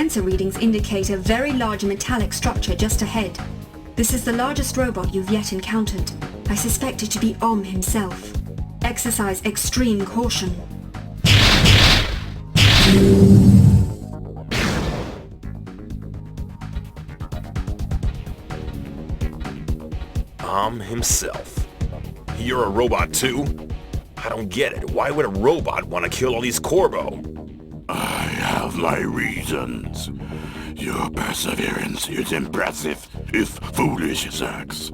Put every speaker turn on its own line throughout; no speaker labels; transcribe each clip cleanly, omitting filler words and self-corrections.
sensor readings indicate a very large metallic structure just ahead. This is the largest robot you've yet encountered. I suspect it to be Om himself. Exercise extreme caution.
Himself. You're a robot too? I don't get it. Why would a robot want to kill all these Corbo?
I have my reasons. Your perseverance is impressive, if foolish, Zax.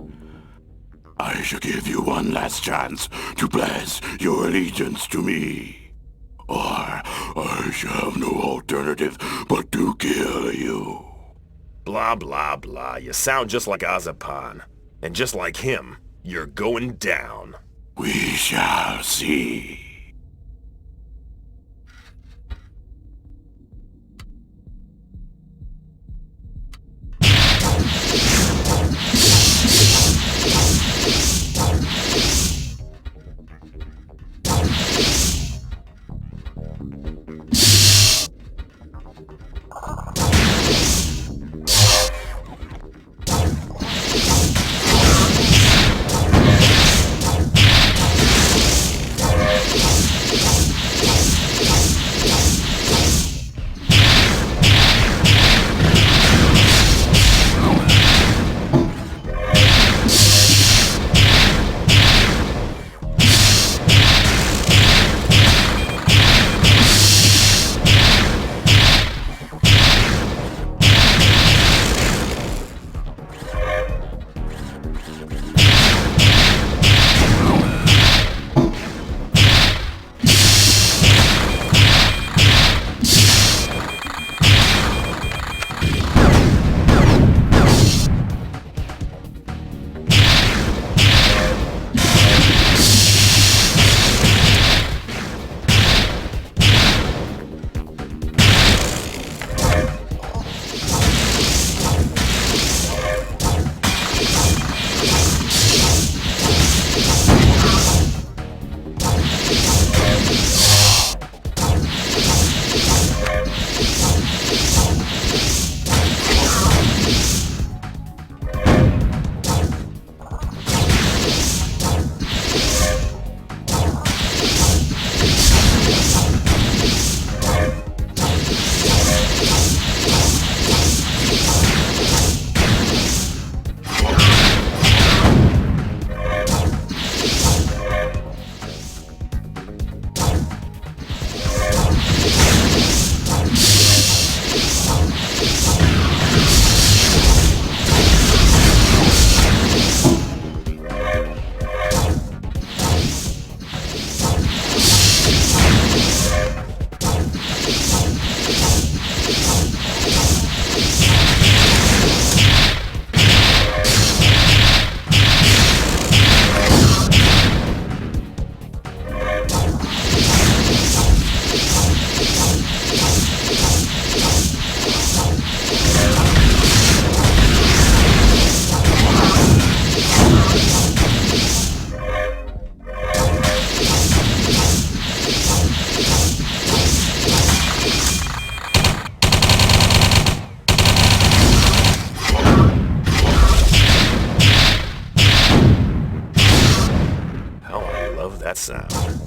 I shall give you one last chance to pledge your allegiance to me. Or I shall have no alternative but to kill you.
Blah blah blah. You sound just like Azapan. And just like him, you're going down.
We shall see.
that sound.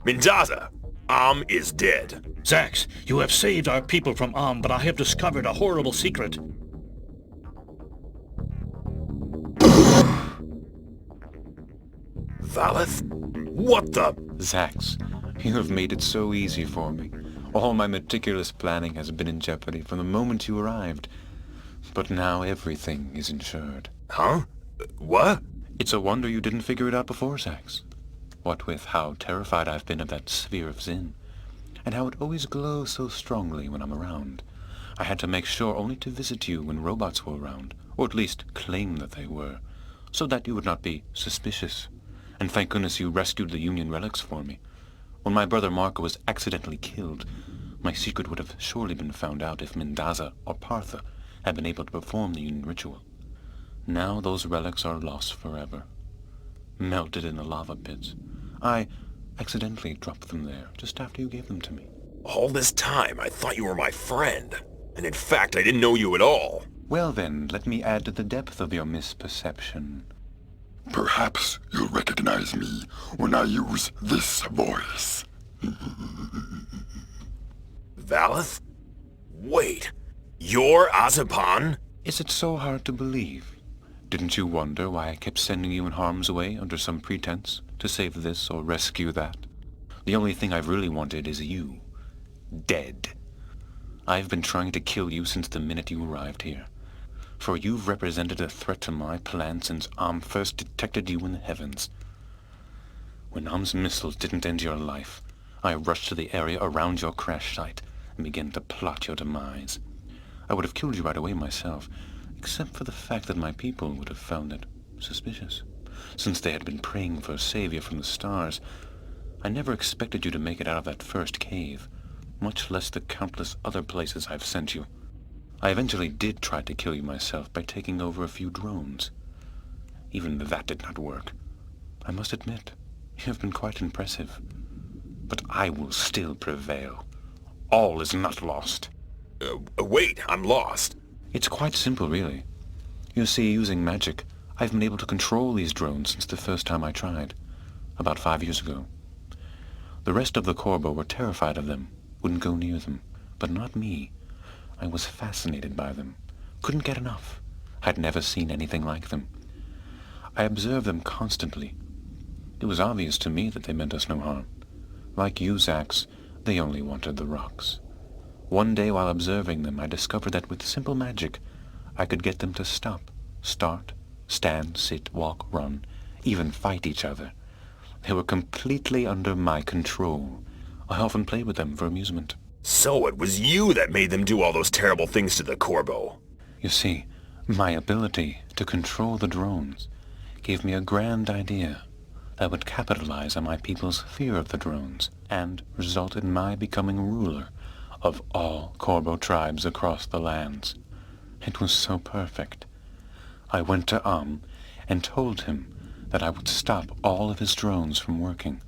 Mendoza, is dead.
Zax, you have saved our people from but I have discovered a horrible secret.
Valeth? What the?
Zax, you have made it so easy for me. All my meticulous planning has been in jeopardy from the moment you arrived. But now everything is insured.
Huh? What?
It's a wonder you didn't figure it out before, Zax. What with how terrified I've been of that sphere of Zin, and how it always glows so strongly when I'm around. I had to make sure only to visit you when robots were around, or at least claim that they were, so that you would not be suspicious. And thank goodness you rescued the Union relics for me. When my brother Marco was accidentally killed, my secret would have surely been found out if Mendoza or Partha had been able to perform the Union ritual. Now those relics are lost forever, melted in the lava pits. I accidentally dropped them there just after you gave them to me.
All this time, I thought you were my friend. And in fact, I didn't know you at all.
Well then, let me add to the depth of your misperception.
Perhaps you'll recognize me when I use this voice.
Valeth? Wait, you're Azapan?
Is it so hard to believe? Didn't you wonder why I kept sending you in harm's way under some pretense, to save this or rescue that? The only thing I've really wanted is you. Dead. I've been trying to kill you since the minute you arrived here. For you've represented a threat to my plan since first detected you in the heavens. When missiles didn't end your life, I rushed to the area around your crash site and began to plot your demise. I would have killed you right away myself, except for the fact that my people would have found it suspicious, since they had been praying for a savior from the stars. I never expected you to make it out of that first cave, much less the countless other places I've sent you. I eventually did try to kill you myself by taking over a few drones. Even that did not work. I must admit, you have been quite impressive. But I will still prevail. All is not lost.
Wait, I'm lost.
It's quite simple, really. You see, using magic, I've been able to control these drones since the first time I tried, about 5 years ago. The rest of the Corbo were terrified of them, wouldn't go near them, but not me. I was fascinated by them, couldn't get enough. I'd never seen anything like them. I observed them constantly. It was obvious to me that they meant us no harm. Like you, Zax, they only wanted the rocks. One day while observing them, I discovered that with simple magic, I could get them to stop, start, stand, sit, walk, run, even fight each other. They were completely under my control. I often played with them for amusement.
So it was you that made them do all those terrible things to the Corbo.
You see, my ability to control the drones gave me a grand idea that would capitalize on my people's fear of the drones and result in my becoming ruler of all Corbo tribes across the lands. It was so perfect. I went to and told him that I would stop all of his drones from working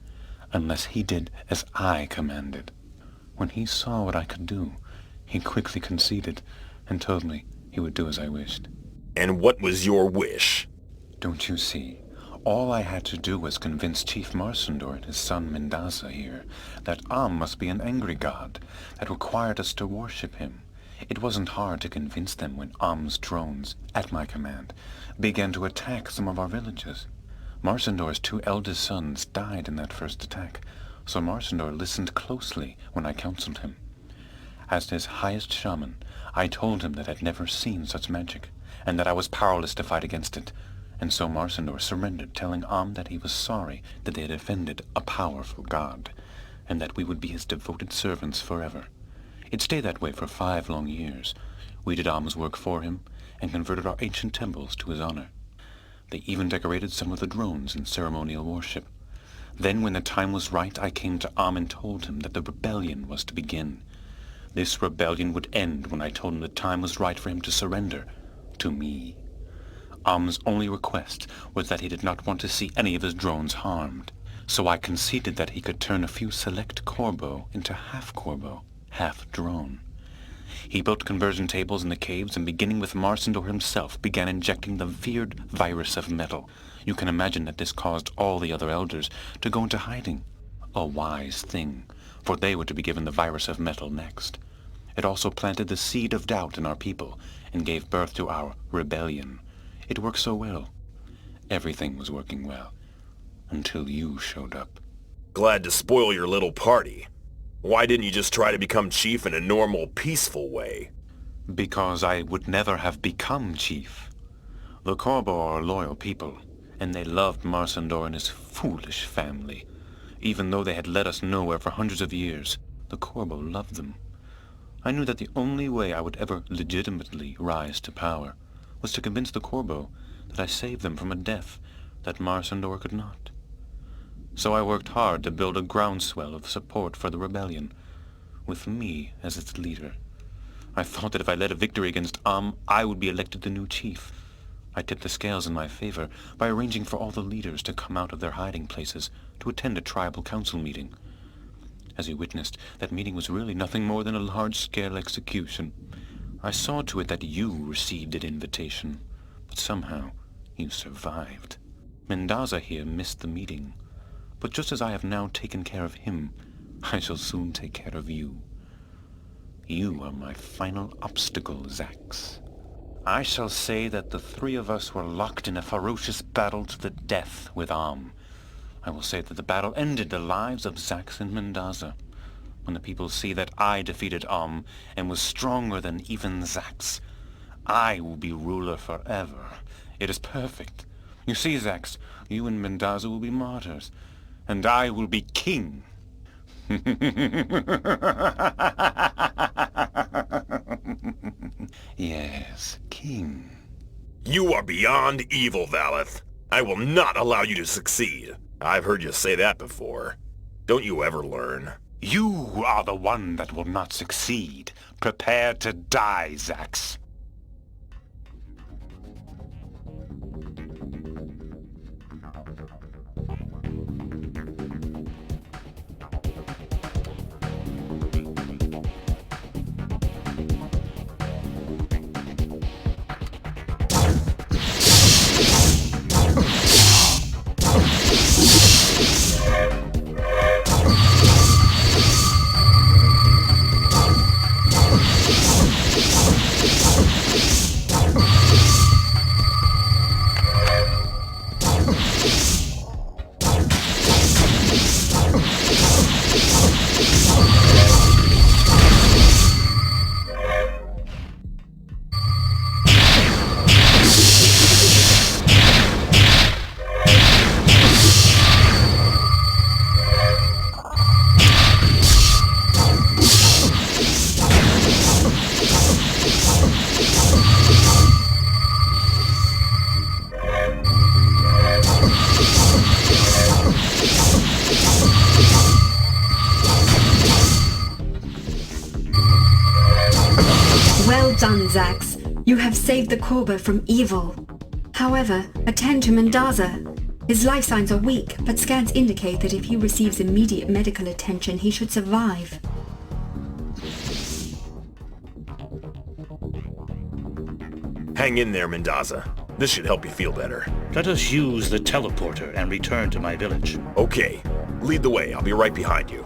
unless he did as I commanded. When he saw what I could do, he quickly conceded and told me he would do as I wished.
And what was your wish?
Don't you see? All I had to do was convince Chief Marsendor and his son Mendoza here that must be an angry god that required us to worship him. It wasn't hard to convince them when Am's drones, at my command, began to attack some of our villages. Marsendor's 2 eldest sons died in that first attack, so Marsendor listened closely when I counseled him. As his highest shaman, I told him that I'd never seen such magic, and that I was powerless to fight against it, and so Marsendor surrendered, telling that he was sorry that they had offended a powerful god, and that we would be his devoted servants forever. It stayed that way for 5 long years. We did Am's work for him, and converted our ancient temples to his honor. They even decorated some of the drones in ceremonial worship. Then, when the time was right, I came to and told him that the rebellion was to begin. This rebellion would end when I told him the time was right for him to surrender to me. Am's only request was that he did not want to see any of his drones harmed, so I conceded that he could turn a few select Corbo into half Corbo, half drone. He built conversion tables in the caves and, beginning with Marsendor himself, began injecting the feared virus of metal. You can imagine that this caused all the other elders to go into hiding. A wise thing, for they were to be given the virus of metal next. It also planted the seed of doubt in our people and gave birth to our rebellion. It worked so well. Everything was working well. Until you showed up.
Glad to spoil your little party. Why didn't you just try to become chief in a normal, peaceful way?
Because I would never have become chief. The Corbeaux are loyal people, and they loved Marsendor and his foolish family. Even though they had led us nowhere for hundreds of years, the Corbeaux loved them. I knew that the only way I would ever legitimately rise to power was to convince the Corbeaux that I saved them from a death that Marsendor could not. So I worked hard to build a groundswell of support for the rebellion, with me as its leader. I thought that if I led a victory against I would be elected the new chief. I tipped the scales in my favor by arranging for all the leaders to come out of their hiding places to attend a tribal council meeting. As you witnessed, that meeting was really nothing more than a large-scale execution. I saw to it that you received an invitation, but somehow you survived. Mendaza here missed the meeting, but just as I have now taken care of him, I shall soon take care of you. You are my final obstacle, Zax. I shall say that the three of us were locked in a ferocious battle to the death with I will say that the battle ended the lives of Zax and Mendaza. When the people see that I defeated and was stronger than even Zax, I will be ruler forever. It is perfect. You see, Zax, you and Mendaza will be martyrs, and I will be king. Yes, king.
You are beyond evil, Valeth. I will not allow you to succeed. I've heard you say that before. Don't you ever learn?
You are the one that will not succeed. Prepare to die, Zax.
Well done, Zax. You have saved the Corbeaux from evil. However, attend to Mendaza. His life signs are weak, but scans indicate that if he receives immediate medical attention, he should survive.
Hang in there, Mendaza. This should help you feel better.
Let us use the teleporter and return to my village.
Okay. Lead the way. I'll be right behind you.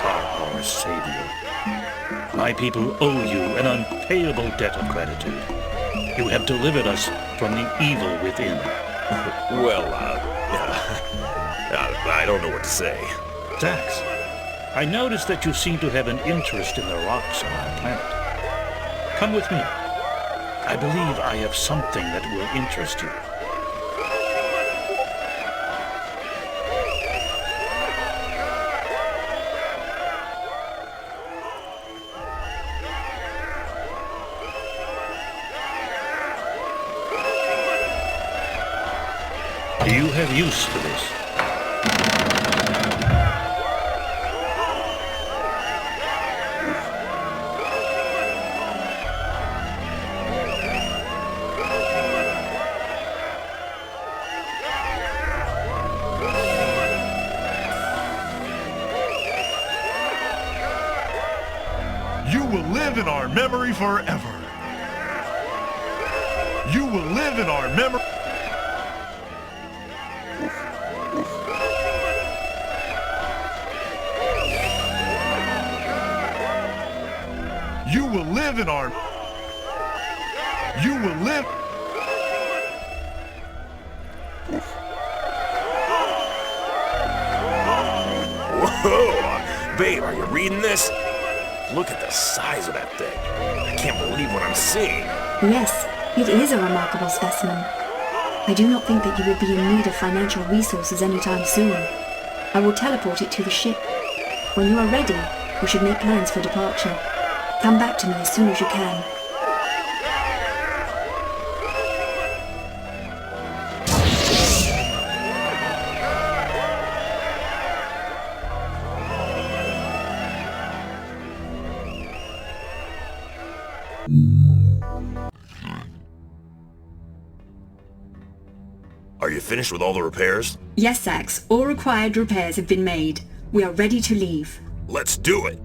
Our savior. My people owe you an unpayable debt of gratitude. You have delivered us from the evil within.
Well, I don't know what to say.
Zax, I notice that you seem to have an interest in the rocks on our planet. Come with me. I believe I have something that will interest you. Do you have use for this?
You will live in our memory forever. You will live in our memory. You will live in our... You will live...
Whoa! Babe, are you reading this? Look at the size of that thing. I can't believe what I'm seeing.
Yes, it is a remarkable specimen. I do not think that you will be in need of financial resources anytime soon. I will teleport it to the ship. When you are ready, we should make plans for departure. Come back to me as soon as you can.
Are you finished with all the repairs?
Yes, Zax. All required repairs have been made. We are ready to leave.
Let's do it!